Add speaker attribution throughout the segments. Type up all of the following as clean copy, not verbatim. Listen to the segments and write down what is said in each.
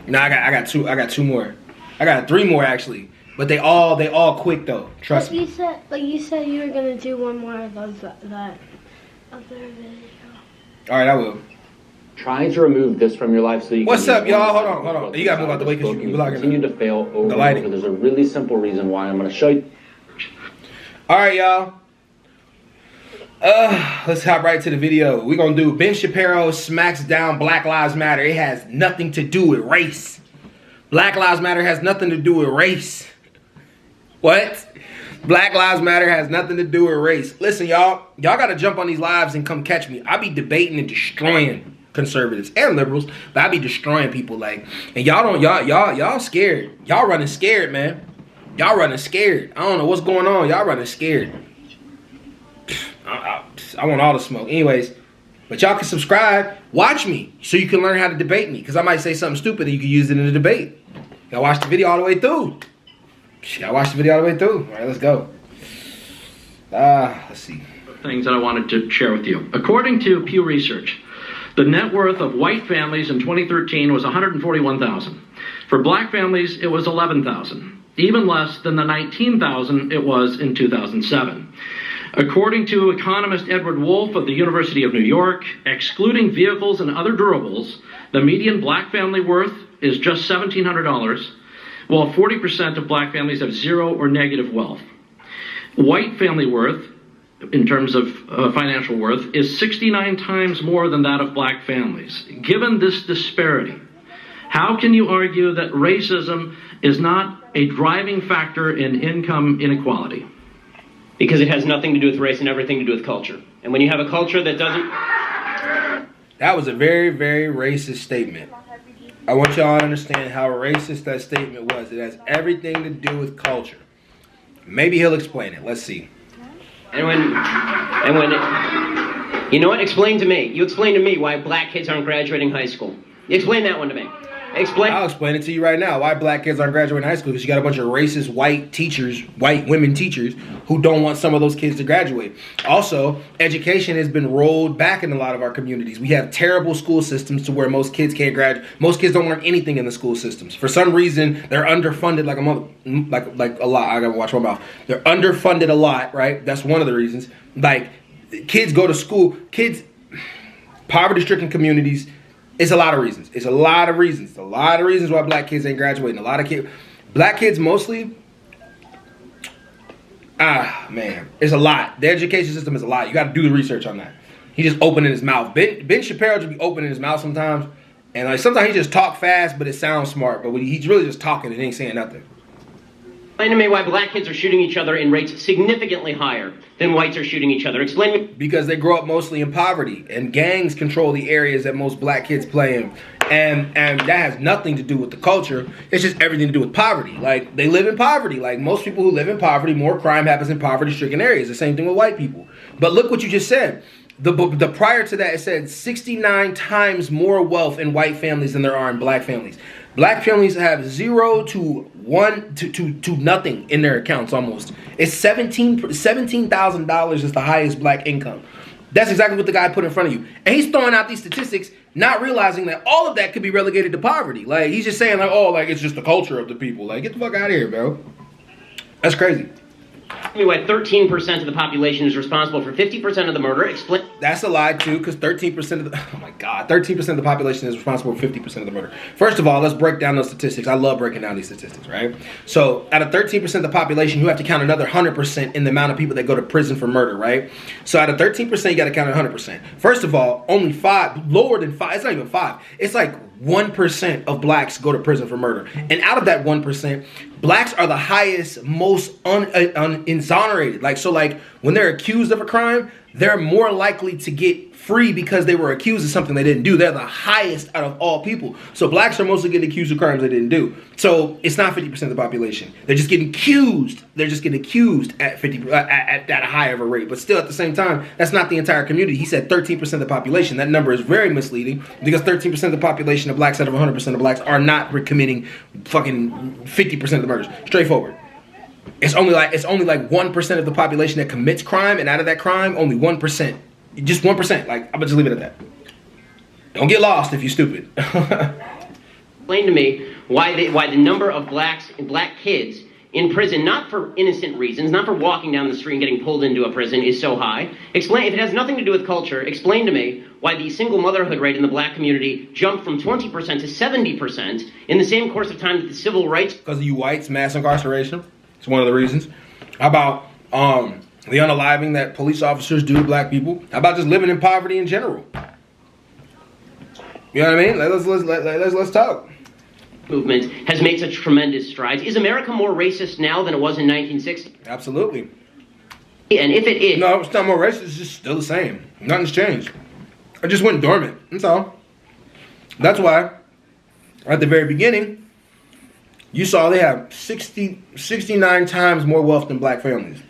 Speaker 1: No, I got two more. I got 3 more actually. But they all quick though. Trust me.
Speaker 2: You said you were gonna do one more of those that other video.
Speaker 1: All right, I will.
Speaker 3: Try to remove this from your life so you
Speaker 1: What's
Speaker 3: can
Speaker 1: up, y'all? Hold on. You gotta move out the way because you
Speaker 3: continue to fail over and over. There's a really simple reason why. I'm gonna show you.
Speaker 1: All right, y'all. Let's hop right to the video. We're gonna do Ben Shapiro smacks down Black Lives Matter. It has nothing to do with race. Black Lives Matter has nothing to do with race. What? Black Lives Matter has nothing to do with race. Listen, y'all gotta jump on these lives and come catch me. I be debating and destroying conservatives and liberals, but I be destroying people like, and y'all scared. Y'all running scared, man. Y'all running scared. I don't know what's going on. Y'all running scared. I want all the smoke. Anyways, but y'all can subscribe, watch me, so you can learn how to debate me, because I might say something stupid and you can use it in a debate. Y'all watch the video all the way through. Y'all watch the video all the way through. All right, let's go. Let's see.
Speaker 4: Things that I wanted to share with you. According to Pew Research, the net worth of white families in 2013 was $141,000. For black families, it was $11,000, even less than the $19,000 it was in 2007. According to economist Edward Wolf of the University of New York, excluding vehicles and other durables, the median black family worth is just $1,700, while 40% of black families have zero or negative wealth. White family worth, in terms of financial worth, is 69 times more than that of black families. Given this disparity, how can you argue that racism is not a driving factor in income inequality?
Speaker 5: Because it has nothing to do with race and everything to do with culture. And when you have a culture that doesn't...
Speaker 1: That was a very, very racist statement. I want y'all to understand how racist that statement was. It has everything to do with culture. Maybe he'll explain it. Let's see.
Speaker 5: You know what? Explain to me. You explain to me why black kids aren't graduating high school. Explain that one to me.
Speaker 1: I'll explain it to you right now. Why black kids aren't graduating high school? Because you got a bunch of racist white teachers, white women teachers, who don't want some of those kids to graduate. Also, education has been rolled back in a lot of our communities. We have terrible school systems to where most kids can't graduate. Most kids don't learn anything in the school systems. For some reason, they're underfunded like a mother, like a lot. I gotta watch my mouth. They're underfunded a lot, right? That's one of the reasons. Like, kids go to school. Poverty-stricken communities. It's a lot of reasons. It's a lot of reasons. A lot of reasons why black kids ain't graduating. A lot of kids, black kids mostly. Man, it's a lot. The education system is a lot. You got to do the research on that. He just opening his mouth. Ben Shapiro just be opening his mouth sometimes, and like sometimes he just talk fast, but it sounds smart. But when he's really just talking and ain't saying nothing.
Speaker 5: Explain to me why black kids are shooting each other in rates significantly higher than whites are shooting each other. Explain to me.
Speaker 1: Because they grow up mostly in poverty, and gangs control the areas that most black kids play in. And that has nothing to do with the culture. It's just everything to do with poverty. Like, they live in poverty. Like, most people who live in poverty, more crime happens in poverty-stricken areas. The same thing with white people. But look what you just said. The prior to that, it said 69 times more wealth in white families than there are in black families. Black families have zero to nothing in their accounts almost. It's $17,000 is the highest black income. That's exactly what the guy put in front of you. And he's throwing out these statistics, not realizing that all of that could be relegated to poverty. Like, he's just saying, like, oh, like, it's just the culture of the people. Like, get the fuck out of here, bro. That's crazy.
Speaker 5: Why 13% of the population is responsible for 50% of the murder. Explain.
Speaker 1: That's a lie too, because 13% of the 13% of the population is responsible for 50% of the murder. First of all, let's break down those statistics. I love breaking down these statistics, right? So out of 13% of the population, you have to count another 100% in the amount of people that go to prison for murder, right? So out of 13%, you got to count 100%. First of all, only lower than 5, it's not even 5. It's like 1% of blacks go to prison for murder. And out of that 1%, blacks are the highest, most exonerated. Like, so like when they're accused of a crime, they're more likely to get free because they were accused of something they didn't do. They're the highest out of all people. So blacks are mostly getting accused of crimes they didn't do. So it's not 50% of the population. They're just getting accused. They're just getting accused at 50 at a higher of a rate. But still, at the same time, that's not the entire community. He said 13% of the population. That number is very misleading because 13% of the population of blacks out of 100% of blacks are not committing fucking 50% of the murders. Straightforward. It's only like 1% of the population that commits crime, and out of that crime, only 1%. Just 1%. Like, I'm gonna just leave it at that. Don't get lost if you're stupid.
Speaker 5: Explain Explain to me why the number of black kids in prison, not for innocent reasons, not for walking down the street and getting pulled into a prison, is so high. Explain, if it has nothing to do with culture, explain to me why the single motherhood rate in the black community jumped from 20% to 70% in the same course of time that the civil rights...
Speaker 1: Because of you whites, mass incarceration. It's one of the reasons. How about the unaliving that police officers do to black people? How about just living in poverty in general? You know what I mean? Let's talk.
Speaker 5: Movement has made such tremendous strides. Is America more racist now than it was in 1960?
Speaker 1: Absolutely.
Speaker 5: And if it is...
Speaker 1: No, it's not more racist. It's just still the same. Nothing's changed. It just went dormant. That's all. That's why, at the very beginning, you saw they have 69 times more wealth than black families.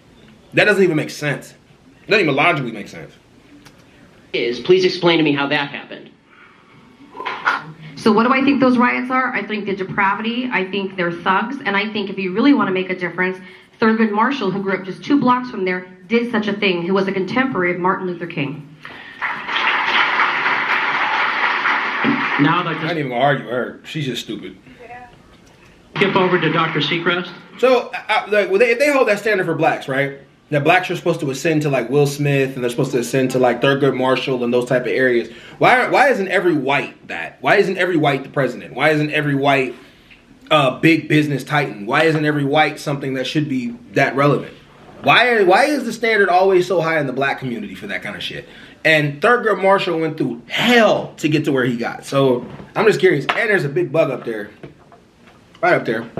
Speaker 1: That doesn't even make sense. It doesn't even logically make sense.
Speaker 5: Please explain to me how that happened.
Speaker 6: So what do I think those riots are? I think the depravity, I think they're thugs, and I think if you really want to make a difference, Thurgood Marshall, who grew up just 2 blocks from there, did such a thing, who was a contemporary of Martin Luther King.
Speaker 4: Now I
Speaker 1: I didn't even argue with her. She's just stupid.
Speaker 4: skip over to Dr. Seacrest.
Speaker 1: So, if they hold that standard for blacks, right? That blacks are supposed to ascend to like Will Smith, and they're supposed to ascend to like Thurgood Marshall and those type of areas. Why isn't every white that? Why isn't every white the president? Why isn't every white big business titan? Why isn't every white something that should be that relevant? Why is the standard always so high in the black community for that kind of shit? And Thurgood Marshall went through hell to get to where he got. So I'm just curious. And there's a big bug up there, right up there.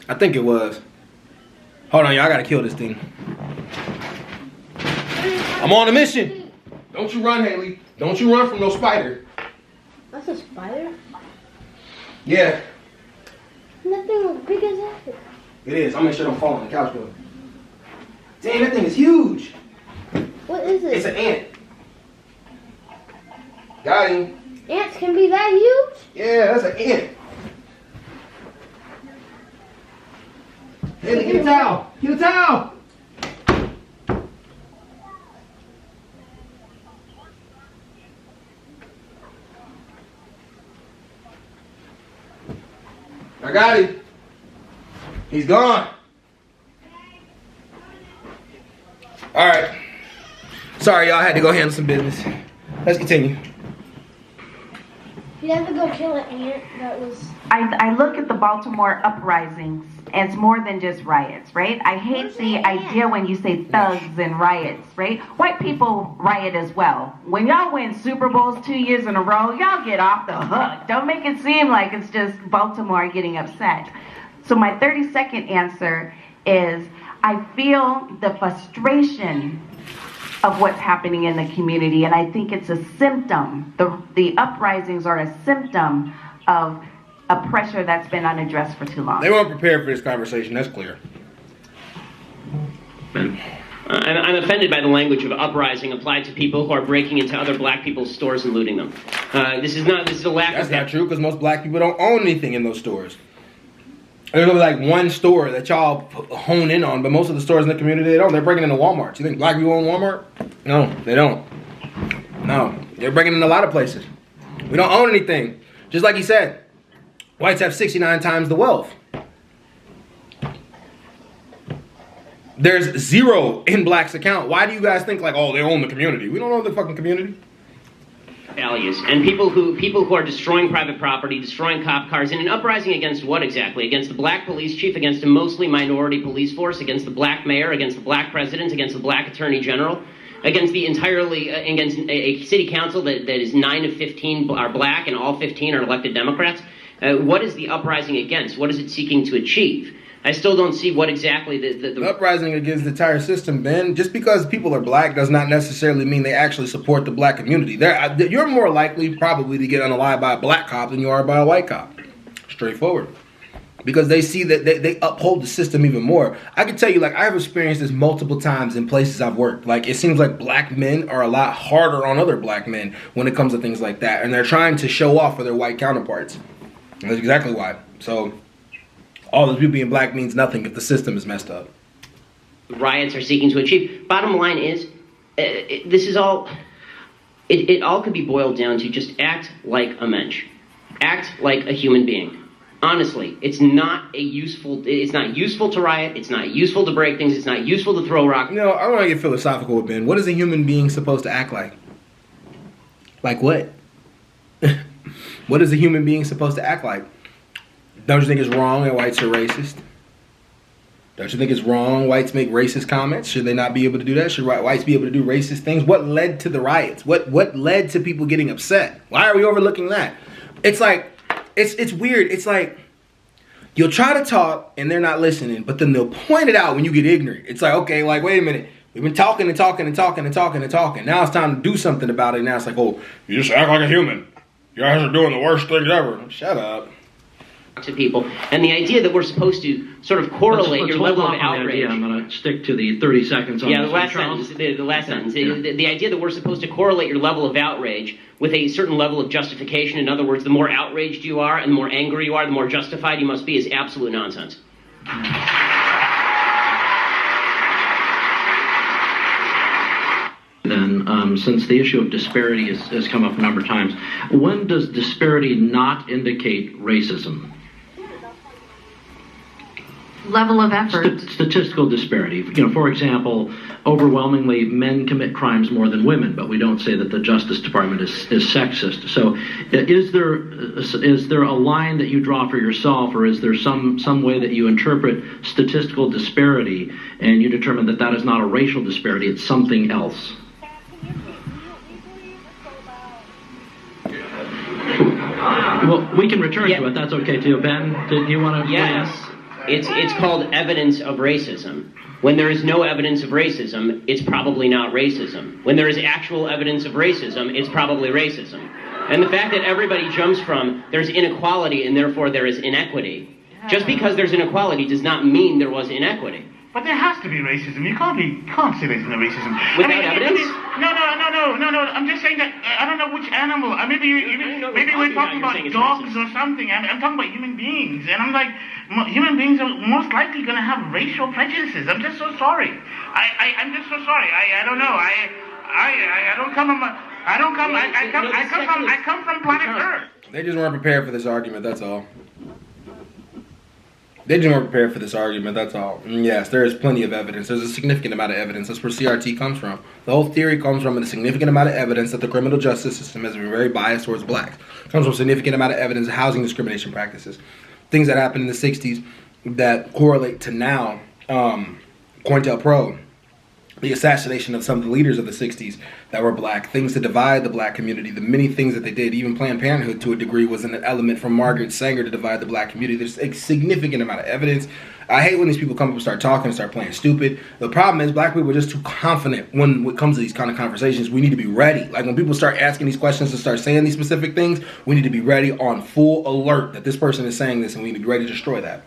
Speaker 1: I think it was. Hold on, y'all. I gotta kill this thing. I'm on a mission. Don't you run, Haley. Don't you run from no spider.
Speaker 2: That's a spider?
Speaker 1: Yeah,
Speaker 2: That thing was big as that.
Speaker 1: it is. I'll make sure it don't fall on the couch, though. Damn, that thing is huge.
Speaker 2: What is it?
Speaker 1: It's an ant. Got him.
Speaker 2: Ants can be that huge?
Speaker 1: Yeah, that's an ant. Haley, get a towel. Get a towel. I got him. He's gone. All right. Sorry, y'all. I had to go handle some business. Let's continue.
Speaker 2: You have to go kill an ant that was...
Speaker 7: I look at the Baltimore Uprisings as more than just riots, right? I hate the idea when you say thugs and riots, right? White people riot as well. When y'all win Super Bowls 2 years in a row, y'all get off the hook. Don't make it seem like it's just Baltimore getting upset. So my 30-second answer is I feel the frustration of what's happening in the community, and I think it's a symptom. The uprisings are a symptom of a pressure that's been unaddressed for too long.
Speaker 1: They weren't prepared for this conversation. That's clear.
Speaker 5: I'm offended by the language of uprising applied to people who are breaking into other black people's stores and looting them. This is a lack
Speaker 1: That's
Speaker 5: of...
Speaker 1: not true, because most black people don't own anything in those stores. There's only like one store that y'all hone in on, but most of the stores in the community, they don't. They're breaking into Walmart. You think black people own Walmart? No, they don't. No, they're breaking into a lot of places. We don't own anything. Just like he said, whites have 69 times the wealth. There's zero in blacks' account. Why do you guys think like, oh, they own the community? We don't own the fucking community.
Speaker 5: Values and people who are destroying private property, destroying cop cars, in an uprising against what exactly? Against the black police chief, against a mostly minority police force, against the black mayor, against the black president, against the black attorney general, against against a city council that is 9 of 15 are black and all 15 are elected Democrats. What is the uprising against? What is it seeking to achieve? I still don't see what exactly the
Speaker 1: uprising against the entire system, Ben. Just because people are black does not necessarily mean they actually support the black community. You're more likely probably to get unalived by a black cop than you are by a white cop. Straightforward. Because they see that they uphold the system even more. I can tell you, like, I've experienced this multiple times in places I've worked. Like, it seems like black men are a lot harder on other black men when it comes to things like that. And they're trying to show off for their white counterparts. And that's exactly why. So all those people being black means nothing if the system is messed up.
Speaker 5: riots are seeking to achieve. Bottom line is, this is all... It all could be boiled down to just act like a mensch. Act like a human being. Honestly, it's not useful to riot, it's not useful to break things, it's not useful to throw rocks.
Speaker 1: No, I want to get philosophical with Ben. What is a human being supposed to act like? Like what? What is a human being supposed to act like? Don't you think it's wrong that whites are racist? Don't you think it's wrong whites make racist comments? Should they not be able to do that? Should whites be able to do racist things? What led to the riots? What led to people getting upset? Why are we overlooking that? It's like, it's weird. It's like, you'll try to talk and they're not listening, but then they'll point it out when you get ignorant. It's like, okay, like, wait a minute. We've been talking and talking and talking and talking and talking. Now it's time to do something about it. Now it's like, oh, you just act like a human. You guys are doing the worst things ever. Shut up.
Speaker 5: To people, and the idea that we're supposed to sort of correlate
Speaker 4: let's
Speaker 5: your level of
Speaker 4: hold off on the
Speaker 5: outrage.
Speaker 4: idea. I'm going to stick to the 30 seconds on
Speaker 5: Yeah,
Speaker 4: this
Speaker 5: the
Speaker 4: one,
Speaker 5: last
Speaker 4: Charles.
Speaker 5: sentence. The last sentence.
Speaker 4: Yeah.
Speaker 5: The idea that we're supposed to correlate your level of outrage with a certain level of justification. In other words, the more outraged you are and the more angry you are, the more justified you must be, is absolute nonsense.
Speaker 4: Then, since the issue of disparity has come up a number of times, when does disparity not indicate racism?
Speaker 6: Level of effort.
Speaker 4: Statistical disparity. You know, for example, overwhelmingly men commit crimes more than women, but we don't say that the Justice Department is sexist. So, is there a line that you draw for yourself, or is there some way that you interpret statistical disparity and you determine that that is not a racial disparity, it's something else? Well, we can return to it. That's okay too. Ben, did you want to?
Speaker 5: Yes. It's called evidence of racism. When there is no evidence of racism, it's probably not racism. When there is actual evidence of racism, it's probably racism. And the fact that everybody jumps from there's inequality and therefore there is inequity, just because there's inequality does not mean there was inequity.
Speaker 8: But there has to be racism. You can't say there's no racism.
Speaker 5: Without evidence?
Speaker 8: No. I'm just saying that I don't know which animal. Maybe we're talking about dogs or something. I'm talking about human beings, and I'm like, human beings are most likely going to have racial prejudices. I'm just so sorry. I'm just so sorry. I don't know. I come from planet Earth.
Speaker 1: They just weren't prepared for this argument, that's all. They just weren't prepared for this argument, that's all. And yes, there is plenty of evidence. There's a significant amount of evidence. That's where CRT comes from. The whole theory comes from a significant amount of evidence that the criminal justice system has been very biased towards blacks. It comes from a significant amount of evidence of housing discrimination practices. Things that happened in the 60s that correlate to now. COINTELPRO, the assassination of some of the leaders of the 60s that were black, things to divide the black community, the many things that they did, even Planned Parenthood to a degree was an element from Margaret Sanger to divide the black community. There's a significant amount of evidence. I hate when these people come up and start talking and start playing stupid. The problem is black people are just too confident when it comes to these kind of conversations. We need to be ready. Like when people start asking these questions and start saying these specific things, we need to be ready on full alert that this person is saying this and we need to be ready to destroy that.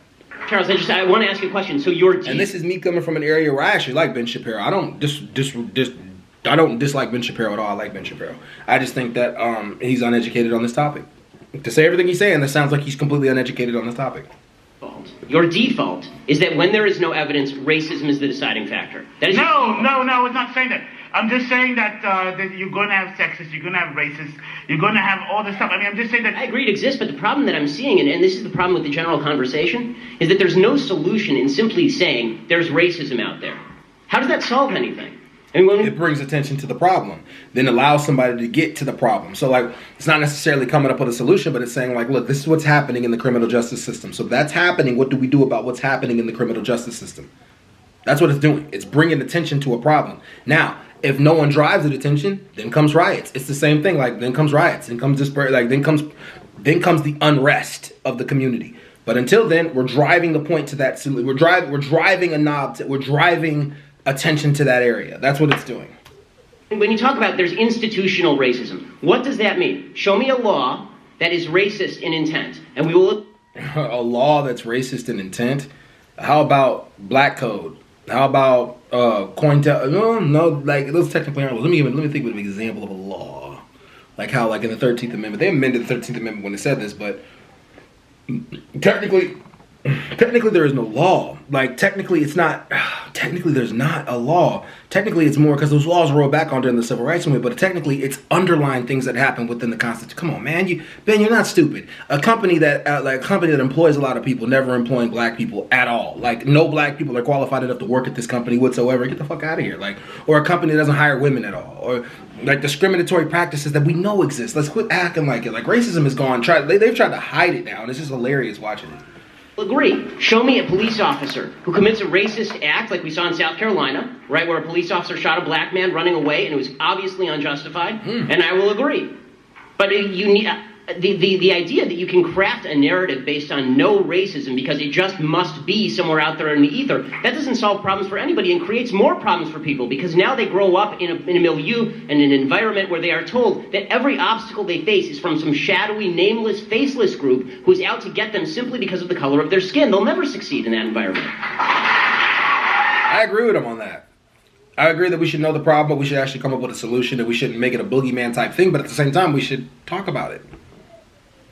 Speaker 5: Charles, I want to ask you a question. So
Speaker 1: and this is me coming from an area where I actually like Ben Shapiro. I don't dislike Ben Shapiro at all. I like Ben Shapiro. I just think that he's uneducated on this topic. To say everything he's saying, that sounds like he's completely uneducated on this topic.
Speaker 5: Your default is that when there is no evidence, racism is the deciding factor. That is
Speaker 8: No, it's not saying that. I'm just saying that you're going to have sexists, you're going to have racists, you're going to have all this stuff. I'm just saying that...
Speaker 5: I agree it exists, but the problem that I'm seeing, and this is the problem with the general conversation, is that there's no solution in simply saying there's racism out there. How does that solve anything?
Speaker 1: It brings attention to the problem, then allows somebody to get to the problem. So, like, it's not necessarily coming up with a solution, but it's saying, like, look, this is what's happening in the criminal justice system. So that's happening. What do we do about what's happening in the criminal justice system? That's what it's doing. It's bringing attention to a problem. Now, if no one drives the attention, then comes riots. It's the same thing. Like, then comes riots, then comes then comes the unrest of the community. But until then, we're driving the point to that. We're driving a knob. We're driving attention to that area. That's what it's doing.
Speaker 5: When you talk about there's institutional racism, what does that mean? Show me a law that is racist in intent, and we will...
Speaker 1: A law that's racist in intent? How about black code? How about COINTEL? No, like those technically aren't. Let me think of an example of a law. Like how, like in the 13th Amendment, they amended the 13th Amendment when they said this, but technically Technically, there is no law. Like, technically, it's not. Technically, there's not a law. Technically, it's more because those laws were rolled back on during the Civil Rights Movement. But technically, it's underlying things that happen within the Constitution. Come on, man, Ben, you're not stupid. A company that employs a lot of people, never employing black people at all. Like, no black people are qualified enough to work at this company whatsoever. Get the fuck out of here. Like, or a company that doesn't hire women at all, or like discriminatory practices that we know exist. Let's quit acting like it. Like, racism is gone. They've tried to hide it now, and it's just hilarious watching it.
Speaker 5: Agree. Show me a police officer who commits a racist act like we saw in South Carolina, right, where a police officer shot a black man running away and it was obviously unjustified, and I will agree. But you need the idea that you can craft a narrative based on no racism because it just must be somewhere out there in the ether, that doesn't solve problems for anybody and creates more problems for people because now they grow up in a milieu and an environment where they are told that every obstacle they face is from some shadowy, nameless, faceless group who's out to get them simply because of the color of their skin. They'll never succeed in that environment.
Speaker 1: I agree with him on that. I agree that we should know the problem, but we should actually come up with a solution, that we shouldn't make it a boogeyman type thing, but at the same time, we should talk about it.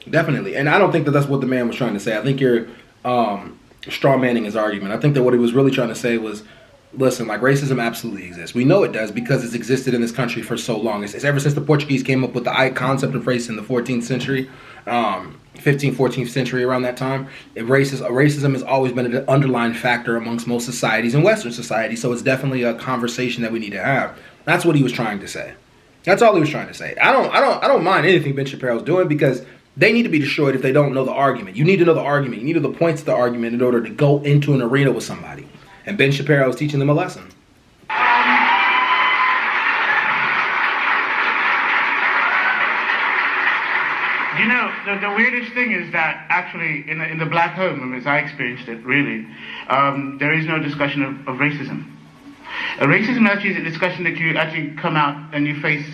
Speaker 1: Definitely. And I don't think that that's what the man was trying to say. I think you're straw manning his argument. I think that what he was really trying to say was, listen, like, racism absolutely exists. We know it does because it's existed in this country for so long. It's ever since the Portuguese came up with the concept of race in the 14th century, 15th, 14th century, around that time. Racism has always been an underlying factor amongst most societies and Western societies. So it's definitely a conversation that we need to have. That's what he was trying to say. That's all he was trying to say. I don't mind anything Ben Shapiro's doing because they need to be destroyed if they don't know the argument. You need to know the argument. You need to know the points of the argument in order to go into an arena with somebody. And Ben Shapiro is teaching them a lesson.
Speaker 8: You know, the weirdest thing is that actually in the black home, as I experienced it, really, there is no discussion of racism. Racism actually is a discussion that you actually come out and you face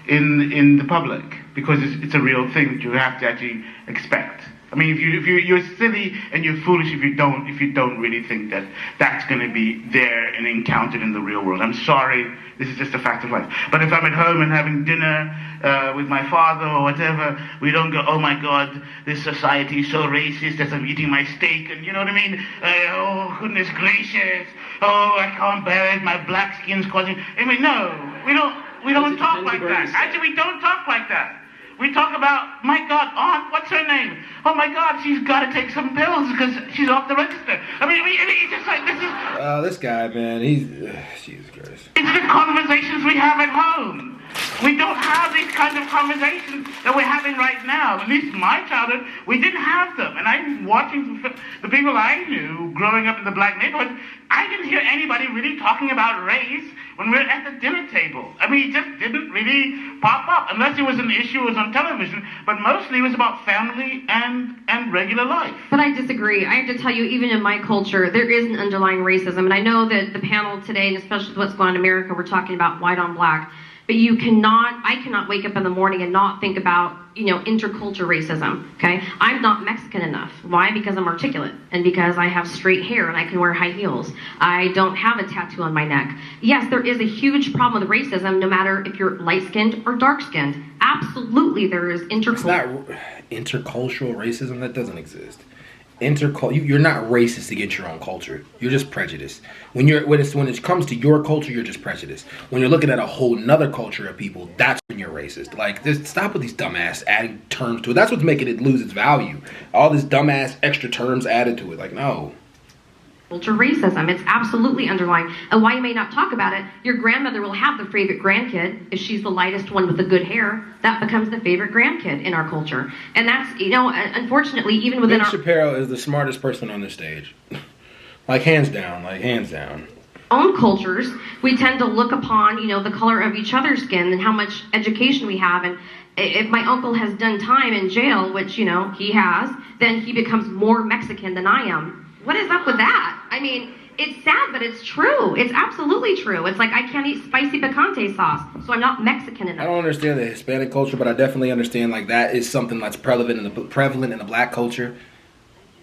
Speaker 8: in the public, because it's a real thing that you have to actually expect. I mean, if you're silly and you're foolish if you don't really think that that's going to be there and encountered in the real world. I'm sorry, this is just a fact of life. But if I'm at home and having dinner with my father or whatever, we don't go, oh my God, this society is so racist as I'm eating my steak, and you know what I mean? Oh goodness gracious! Oh, I can't bear it. My black skin's causing. I mean, no, we don't talk like that. Actually, we don't talk like that. We talk about, my God, Aunt, what's her name? Oh my God, she's got to take some pills because she's off the register. I mean, it's just like, this is...
Speaker 1: this guy, man, he's... Jesus Christ.
Speaker 8: It's the conversations we have at home. We don't have these kinds of conversations that we're having right now. At least in my childhood, we didn't have them. And I'm watching the people I knew growing up in the black neighborhood, I didn't hear anybody really talking about race when we were at the dinner table. I mean, it just didn't really pop up, unless it was an issue, it was on television, but mostly it was about family and regular life.
Speaker 6: But I disagree. I have to tell you, even in my culture, there is an underlying racism, and I know that the panel today, and especially what's going on in America, we're talking about white on black, but I cannot wake up in the morning and not think about, intercultural racism, okay? I'm not Mexican enough. Why? Because I'm articulate, and because I have straight hair and I can wear high heels. I don't have a tattoo on my neck. Yes, there is a huge problem with racism, no matter if you're light-skinned or dark-skinned. Absolutely, there is intercultural.
Speaker 1: It's not intercultural racism. That doesn't exist. You're not racist against your own culture. You're just prejudiced. When it comes to your culture, you're just prejudiced. When you're looking at a whole nother culture of people, that's when you're racist. Like, just stop with these dumbass adding terms to it. That's what's making it lose its value. All this dumbass extra terms added to it. Like, no.
Speaker 6: Culture racism. It's absolutely underlying. And why you may not talk about it, your grandmother will have the favorite grandkid. If she's the lightest one with the good hair, that becomes the favorite grandkid in our culture. And that's, unfortunately, even within
Speaker 1: Ben Shapiro is the smartest person on the stage. Like, hands down.
Speaker 6: Own cultures, we tend to look upon, the color of each other's skin and how much education we have. And if my uncle has done time in jail, which, he has, then he becomes more Mexican than I am. What is up with that? I mean, it's sad, but it's true. It's absolutely true. It's like I can't eat spicy picante sauce, so I'm not Mexican enough.
Speaker 1: I don't understand the Hispanic culture, but I definitely understand, like, that is something that's prevalent in the black culture.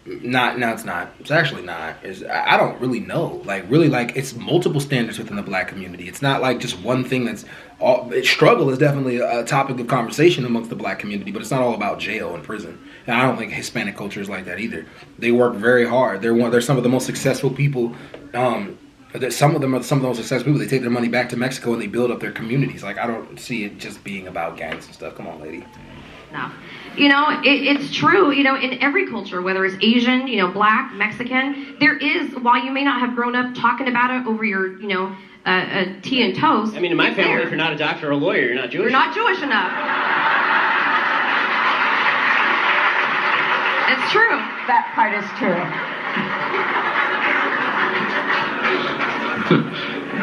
Speaker 1: No, it's not. It's actually not. I don't really know. Like, really, like, it's multiple standards within the black community. It's not like just one thing that's all. Struggle is definitely a topic of conversation amongst the black community, but it's not all about jail and prison. And I don't think Hispanic culture is like that either. They work very hard. They're some of the most successful people. Some of them are some of the most successful people. They take their money back to Mexico and they build up their communities. Like, I don't see it just being about gangs and stuff. Come on, lady.
Speaker 6: No. You know, it's true, you know, in every culture, whether it's Asian, you know, black, Mexican, there is, while you may not have grown up talking about it over your, you know, tea and toast.
Speaker 5: I mean, in my family, if you're not a doctor or a lawyer, you're not Jewish.
Speaker 6: You're not Jewish enough. It's true.
Speaker 7: That part is true.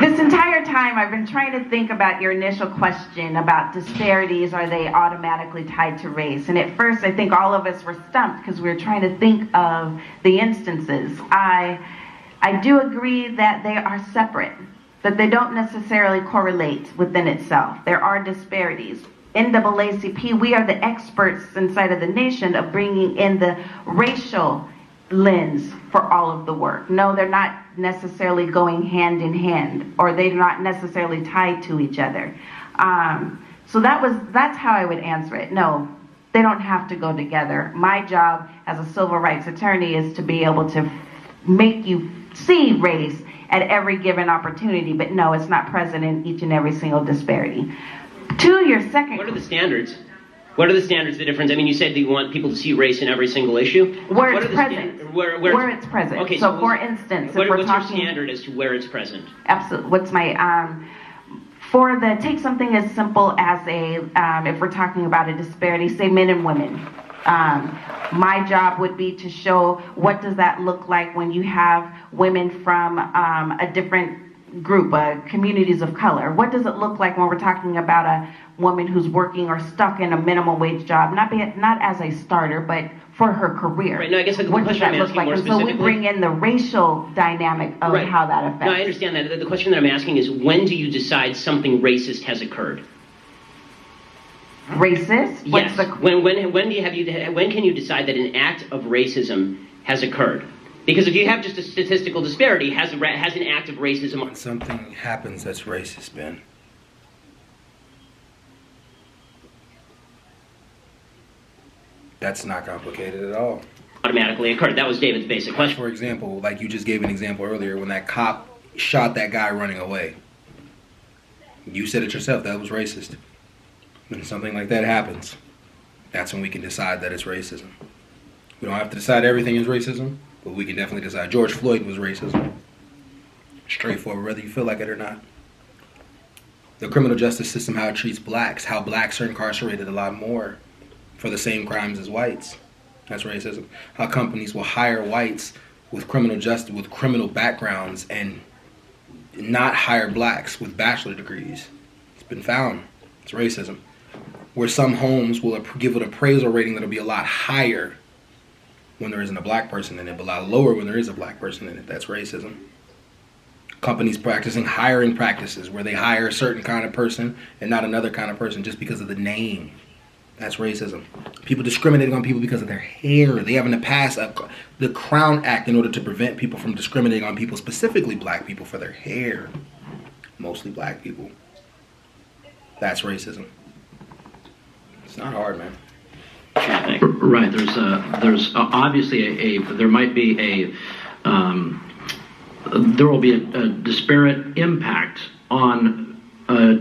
Speaker 7: This entire time, I've been trying to think about your initial question about disparities. Are they automatically tied to race? And at first, I think all of us were stumped because we were trying to think of the instances. I do agree that they are separate, that they don't necessarily correlate within itself. There are disparities. NAACP, we are the experts inside of the nation of bringing in the racial lens for all of the work. No, they're not necessarily going hand in hand, or they're not necessarily tied to each other. So that's how I would answer it. No, they don't have to go together. My job as a civil rights attorney is to be able to make you see race at every given opportunity, but no, it's not present in each and every single disparity. To your second...
Speaker 5: What are the standards? What are the standards, the difference? I mean, you said that you want people to see race in every single issue.
Speaker 7: Where it's present. Where it's present.
Speaker 5: Okay,
Speaker 7: so for instance, if we're
Speaker 5: what's
Speaker 7: talking...
Speaker 5: your standard as to where it's present?
Speaker 7: Absolutely. What's my... take something as simple as if we're talking about a disparity, say men and women. My job would be to show what does that look like when you have women from a different group, communities of color. What does it look like when we're talking about a woman who's working or stuck in a minimum wage job, not as a starter, but for her career?
Speaker 5: Right. No, I guess the
Speaker 7: what does
Speaker 5: question
Speaker 7: that
Speaker 5: I'm
Speaker 7: look
Speaker 5: asking
Speaker 7: like?
Speaker 5: more
Speaker 7: And so we
Speaker 5: specifically...
Speaker 7: bring in the racial dynamic of
Speaker 5: right.
Speaker 7: how that affects.
Speaker 5: No, I understand that. The question that I'm asking is, when do you decide something racist has occurred?
Speaker 7: Racist?
Speaker 5: Yes. When can you decide that an act of racism has occurred? Because if you have just a statistical disparity, has an act of racism...
Speaker 1: When something happens that's racist, Ben, that's not complicated at all.
Speaker 5: Automatically occurred. That was David's basic question.
Speaker 1: For example, like you just gave an example earlier, when that cop shot that guy running away. You said it yourself, that was racist. When something like that happens, that's when we can decide that it's racism. We don't have to decide everything is racism, but we can definitely decide George Floyd was racism. Straightforward, whether you feel like it or not. The criminal justice system, how it treats blacks, how blacks are incarcerated a lot more for the same crimes as whites. That's racism. How companies will hire whites with criminal backgrounds and not hire blacks with bachelor degrees. It's been found. It's racism. Where some homes will give an appraisal rating that'll be a lot higher when there isn't a black person in it, but a lot lower when there is a black person in it. That's racism. Companies practicing hiring practices where they hire a certain kind of person and not another kind of person just because of the name. That's racism. People discriminating on people because of their hair. They have in the past the Crown Act in order to prevent people from discriminating on people, specifically black people, for their hair. Mostly black people. That's racism. It's not hard, man.
Speaker 4: Right. There's obviously there might be there will be a disparate impact on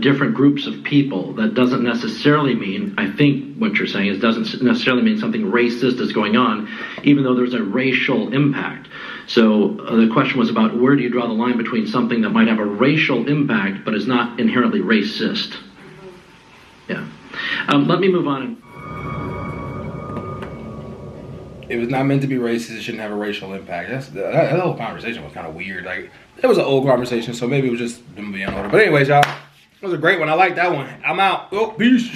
Speaker 4: different groups of people. That doesn't necessarily mean, I think what you're saying is, doesn't necessarily mean something racist is going on, even though there's a racial impact. So the question was about where do you draw the line between something that might have a racial impact but is not inherently racist. Yeah. Let me move on.
Speaker 1: If it's not meant to be racist, it shouldn't have a racial impact. That whole conversation was kind of weird. Like, it was an old conversation, so maybe it was just them being older. But anyways, y'all, it was a great one. I like that one. I'm out. Oh, peace.